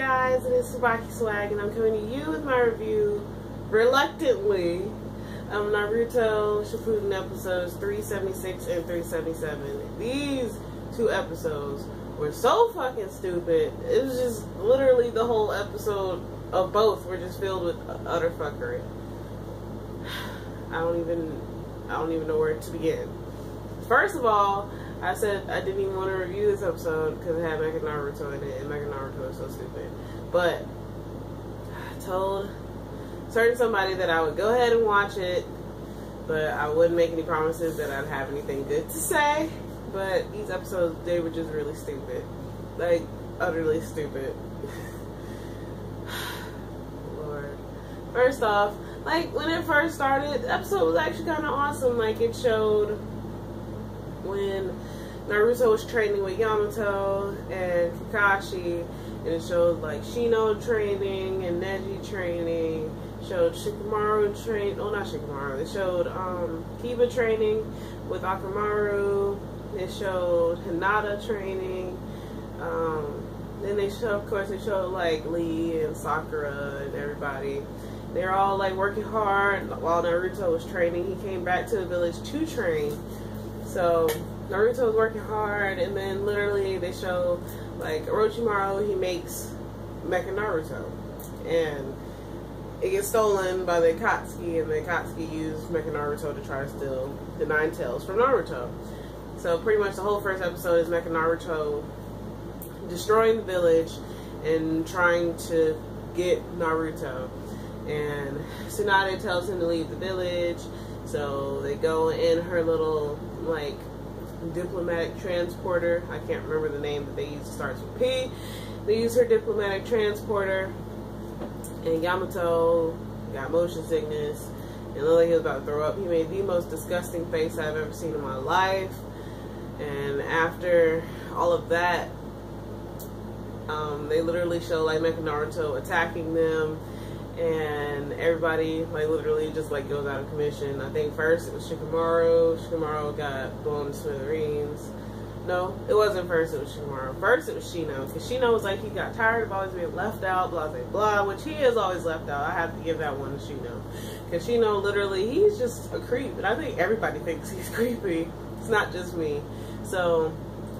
guys, it is TsubakiSwagg, and I'm coming to you with my review, reluctantly, of Naruto Shippuden episodes 376 and 377. These two episodes were so fucking stupid. It was just literally the whole episode of both were just filled with utter fuckery. I don't even know where to begin. First of all, I said I didn't even want to review this episode because it had Mecha Naruto in it, and Mecha Naruto is so stupid. But I told certain somebody that I would go ahead and watch it, but I wouldn't make any promises that I'd have anything good to say. But these episodes, they were just really stupid. Like, utterly stupid. Lord. First off, like, when it first started, the episode was actually kind of awesome. Like, it showed when Naruto was training with Yamato and Kakashi, and it showed like Shino training and Neji training, showed Shikamaru train, oh not Shikamaru, it showed Kiba training with Akamaru, it showed Hinata training, then they showed, of course they showed like Lee and Sakura and everybody. They're all like working hard while Naruto was training. He came back to the village to train. So Naruto was working hard, and then literally they show like Orochimaru, he makes Mecha Naruto, and it gets stolen by the Akatsuki, and the Akatsuki use Mecha Naruto to try to steal the Nine Tails from Naruto. So pretty much the whole first episode is Mecha Naruto destroying the village and trying to get Naruto, and Tsunade tells him to leave the village. So they go in her little like diplomatic transporter. I can't remember the name that they use. It starts with P. They use her diplomatic transporter, and Yamato got motion sickness and looked like he was about to throw up. He made the most disgusting face I've ever seen in my life. And after all of that, they literally show like Mecha Naruto attacking them, and everybody like literally just like goes out of commission. I think first it was Shikamaru. Shikamaru got blown to smithereens. No, it wasn't first, it was Shikamaru. First it was Shino, because Shino was like he got tired of always being left out, blah blah blah, which he is always left out. I have to give that one to Shino, because Shino literally, he's just a creep, and I think everybody thinks he's creepy. It's not just me. So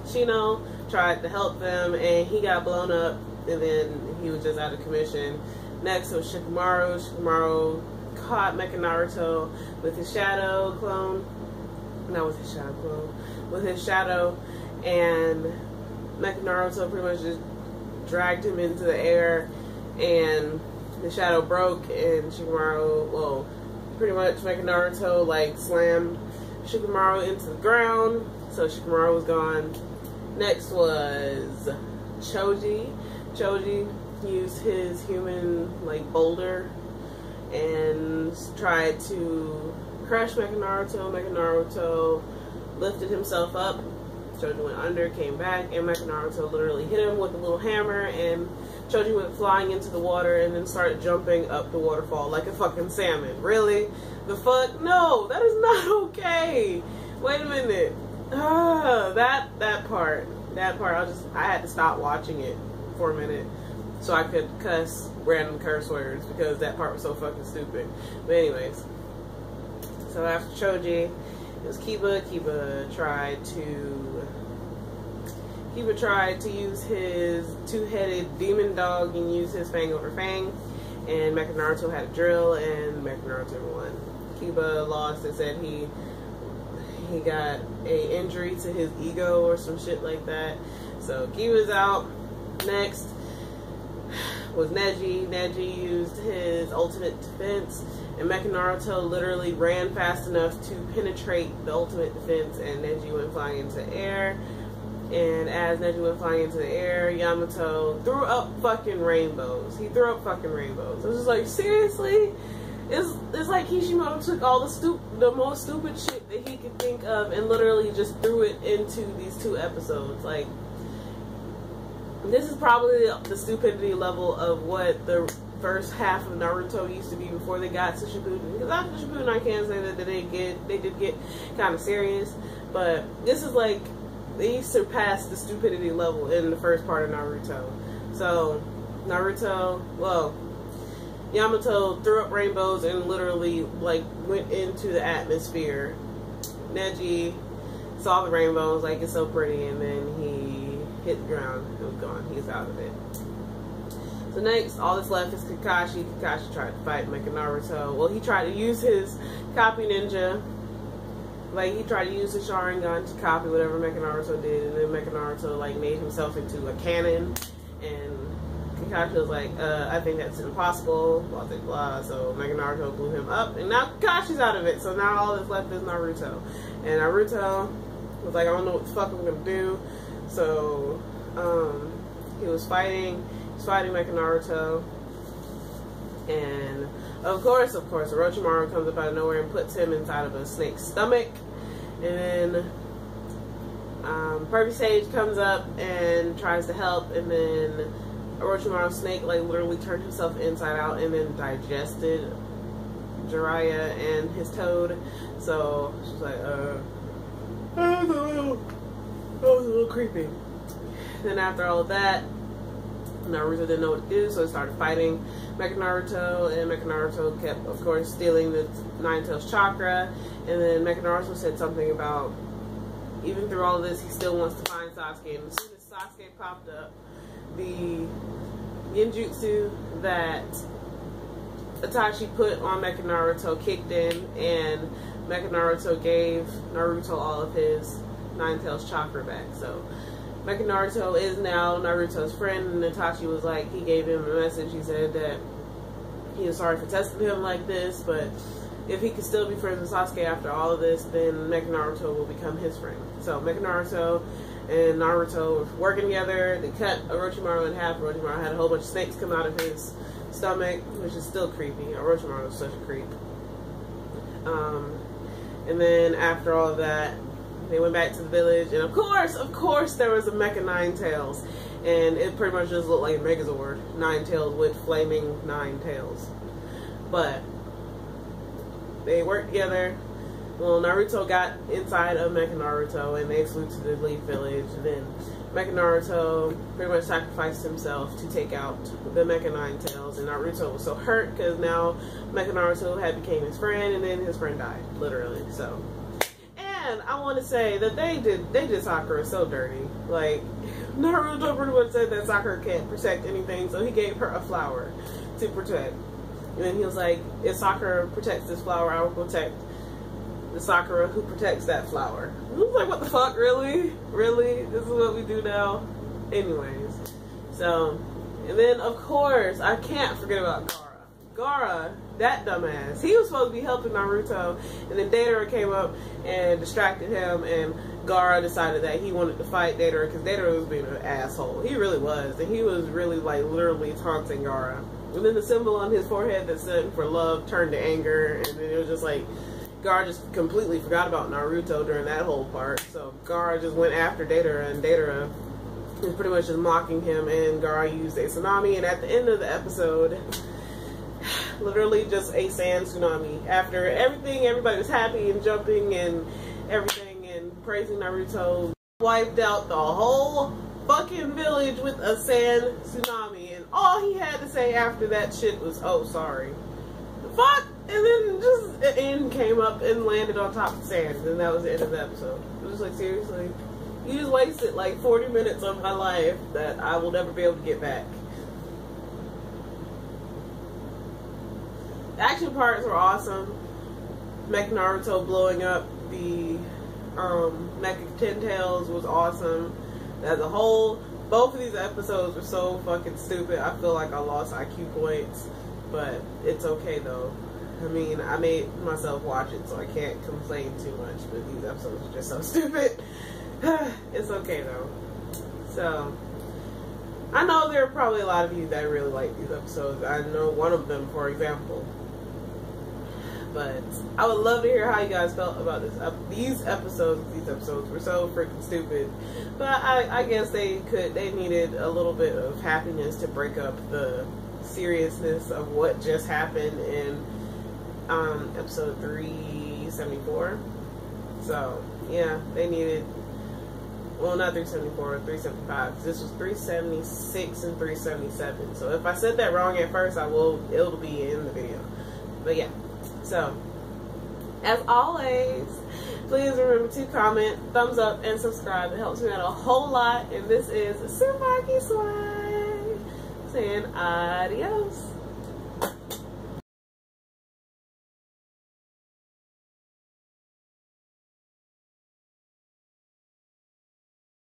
Shino tried to help them, and he got blown up, and then he was just out of commission. Next, it was Shikamaru. Shikamaru caught Mecha Naruto with his shadow clone. Not with his shadow clone. With his shadow. And Mecha Naruto pretty much just dragged him into the air. And the shadow broke. And Shikamaru, well, pretty much Mecha Naruto like slammed Shikamaru into the ground. So Shikamaru was gone. Next was Choji. Choji used his human like boulder and tried to crush Mecha Naruto. Mecha Naruto lifted himself up. Choji went under, came back, and Mecha Naruto literally hit him with a little hammer, and Choji went flying into the water and then started jumping up the waterfall like a fucking salmon. Really? The fuck? No, that is not okay. Wait a minute. That part, I had to stop watching it for a minute so I could cuss random curse words, because that part was so fucking stupid. But anyways, so after Choji, it was Kiba. Kiba tried to use his two-headed demon dog and use his fang over fang, and Mecha Naruto had a drill, and Mecha Naruto won. Kiba lost and said he got a injury to his ego or some shit like that. So Kiba's out. Next was Neji. Neji used his ultimate defense, and Mecha Naruto literally ran fast enough to penetrate the ultimate defense, and Neji went flying into the air. And as Neji went flying into the air, Yamato threw up fucking rainbows. He threw up fucking rainbows. It was just like, seriously? It's like Kishimoto took all the most stupid shit that he could think of and literally just threw it into these two episodes. Like, this is probably the stupidity level of what the first half of Naruto used to be before they got to Shippuden. Because after Shippuden, I can say that they did get kind of serious, but this is like they surpassed the stupidity level in the first part of Naruto. So Naruto, well, Yamato threw up rainbows and literally like went into the atmosphere. Neji saw the rainbows, like it's so pretty, and then he hit the ground and was gone. He's out of it. So next, all that's left is Kakashi. Kakashi tried to fight Mecha Naruto. Well, he tried to use his copy ninja. Like, he tried to use his Sharingan to copy whatever Mecha Naruto did, and then Mecha Naruto, like, made himself into a cannon, and Kakashi was like, I think that's impossible, blah, blah, blah. So Mecha Naruto blew him up, and now Kakashi's out of it, so now all that's left is Naruto. And Naruto was like, I don't know what the fuck I'm gonna do. So, he was fighting Mecha Naruto, and of course, Orochimaru comes up out of nowhere and puts him inside of a snake's stomach. And then Perfect Sage comes up and tries to help, and then Orochimaru's snake like literally turned himself inside out and then digested Jiraiya and his toad. So she's like, that was a little creepy. Then after all of that, Naruto didn't know what to do, so he started fighting Mecha Naruto, and Mecha Naruto kept, of course, stealing the Nine Tails chakra, and then Mecha Naruto said something about, even through all of this, he still wants to find Sasuke, and as soon as Sasuke popped up, the ninjutsu that Itachi put on Mecha Naruto kicked in, and Mecha Naruto gave Naruto all of his Nine Tails chakra back, so Mecha Naruto is now Naruto's friend, and Itachi was like, he gave him a message. He said that he was sorry for testing him like this, but if he could still be friends with Sasuke after all of this, then Mecha Naruto will become his friend. So Mecha Naruto and Naruto were working together. They cut Orochimaru in half. Orochimaru had a whole bunch of snakes come out of his stomach, which is still creepy. Orochimaru was such a creep. And then after all of that, they went back to the village, and of course, there was a Mecha Nine Tails, and it pretty much just looked like a Megazord, Nine Tails with flaming 9 tails. But they worked together. Well, Naruto got inside of Mecha Naruto, and they flew to the Leaf Village. And then Mecha Naruto pretty much sacrificed himself to take out the Mecha Nine Tails, and Naruto was so hurt because now Mecha Naruto had became his friend, and then his friend died, literally. So. And I want to say that they did Sakura so dirty. Like, Naruto pretty much said that Sakura can't protect anything, so he gave her a flower to protect. And then he was like, if Sakura protects this flower, I will protect the Sakura who protects that flower. I was like, what the fuck, really? Really? This is what we do now? Anyways. So, and then of course, I can't forget about Gaara. Gaara, that dumbass, he was supposed to be helping Naruto, and then Deidara came up and distracted him, and Gaara decided that he wanted to fight Deidara because Deidara was being an asshole. He really was, and he was really like literally taunting Gaara. And then the symbol on his forehead that stood for love turned to anger, and then it was just like Gaara just completely forgot about Naruto during that whole part. So Gaara just went after Deidara, and Deidara was pretty much just mocking him, and Gaara used a tsunami, and at the end of the episode, literally just a sand tsunami. After everything, everybody was happy and jumping and everything and praising Naruto, wiped out the whole fucking village with a sand tsunami, and all he had to say after that shit was, oh, sorry. The fuck? And then just an end came up and landed on top of the sand, and that was the end of the episode. It was just like, seriously? You just wasted like 40 minutes of my life that I will never be able to get back. The action parts were awesome. Mecha Naruto blowing up the Mecha Ten Tails was awesome. As a whole, both of these episodes were so fucking stupid. I feel like I lost IQ points, but it's okay though. I mean, I made myself watch it, so I can't complain too much, but these episodes are just so stupid. It's okay though. So, I know there are probably a lot of you that really like these episodes. I know one of them, for example. But I would love to hear how you guys felt about these episodes. These episodes were so freaking stupid. But I guess they needed a little bit of happiness to break up the seriousness of what just happened in episode 374. So, yeah, they needed Well, not 374, 375. This was 376 and 377. So if I said that wrong at first, it'll be in the video. But yeah. So, as always, please remember to comment, thumbs up, and subscribe. It helps me out a whole lot. And this is TsubakiSwagg saying adios.